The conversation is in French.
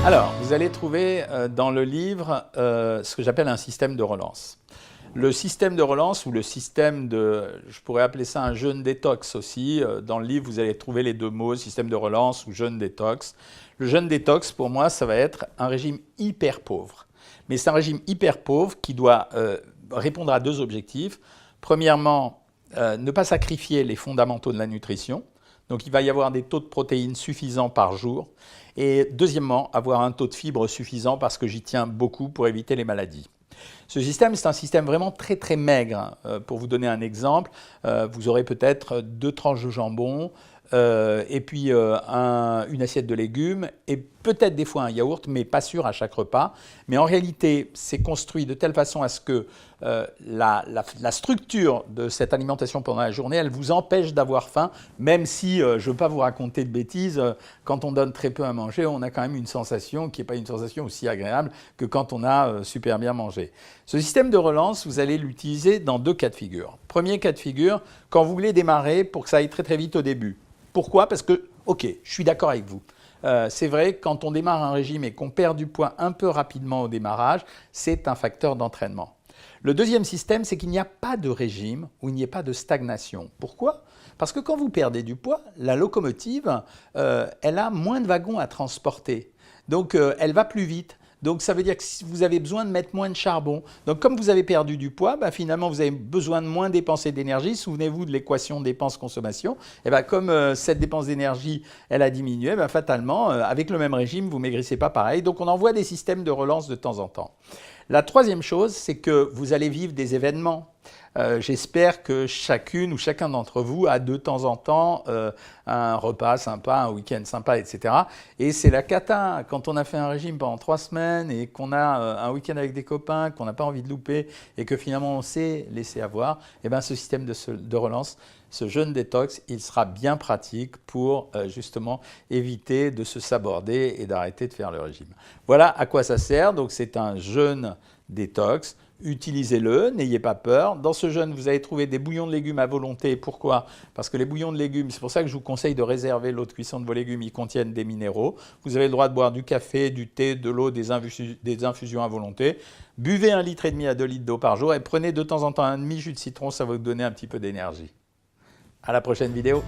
Alors, vous allez trouver dans le livre ce que j'appelle un système de relance. Le système de relance ou le système de, je pourrais appeler ça un jeûne détox aussi. Dans le livre, vous allez trouver les deux mots, système de relance ou jeûne détox. Le jeûne détox, pour moi, ça va être un régime hyper pauvre. Mais c'est un régime hyper pauvre qui doit répondre à deux objectifs. Premièrement, ne pas sacrifier les fondamentaux de la nutrition. Donc il va y avoir des taux de protéines suffisants par jour. Et deuxièmement, avoir un taux de fibres suffisant parce que j'y tiens beaucoup pour éviter les maladies. Ce système, c'est un système vraiment très très maigre. Pour vous donner un exemple, vous aurez peut-être 2 tranches de jambon, et puis une assiette de légumes et peut-être des fois un yaourt, mais pas sûr à chaque repas. Mais en réalité, c'est construit de telle façon à ce que la structure de cette alimentation pendant la journée, elle vous empêche d'avoir faim, même si, je ne veux pas vous raconter de bêtises, quand on donne très peu à manger, on a quand même une sensation qui n'est pas une sensation aussi agréable que quand on a super bien mangé. Ce système de relance, vous allez l'utiliser dans 2 cas de figure. Premier cas de figure, quand vous voulez démarrer pour que ça aille très très vite au début. Pourquoi? Parce que, ok, je suis d'accord avec vous. C'est vrai, quand on démarre un régime et qu'on perd du poids un peu rapidement au démarrage, c'est un facteur d'entraînement. Le deuxième système, c'est qu'il n'y a pas de régime où il n'y ait pas de stagnation. Pourquoi? Parce que quand vous perdez du poids, la locomotive, elle a moins de wagons à transporter. Donc, elle va plus vite. Donc, ça veut dire que vous avez besoin de mettre moins de charbon. Donc, comme vous avez perdu du poids, finalement, vous avez besoin de moins dépenser d'énergie. Souvenez-vous de l'équation dépense-consommation. Et comme cette dépense d'énergie, elle a diminué, fatalement, avec le même régime, vous ne maigrissez pas pareil. Donc, on envoie des systèmes de relance de temps en temps. La troisième chose, c'est que vous allez vivre des événements. J'espère que chacune ou chacun d'entre vous a de temps en temps un repas sympa, un week-end sympa, etc. Et c'est la cata. Quand on a fait un régime pendant 3 semaines et qu'on a un week-end avec des copains, qu'on n'a pas envie de louper et que finalement on s'est laissé avoir, ce système de relance, ce jeûne détox, il sera bien pratique pour justement éviter de se saborder et d'arrêter de faire le régime. Voilà à quoi ça sert. Donc c'est un jeûne détox. Utilisez-le, n'ayez pas peur. Dans ce jeûne, vous allez trouver des bouillons de légumes à volonté. Pourquoi? Parce que les bouillons de légumes, c'est pour ça que je vous conseille de réserver l'eau de cuisson de vos légumes, ils contiennent des minéraux. Vous avez le droit de boire du café, du thé, de l'eau, des infusions à volonté. Buvez 1,5 litre à 2 litres d'eau par jour et prenez de temps en temps un demi-jus de citron, ça va vous donner un petit peu d'énergie. À la prochaine vidéo.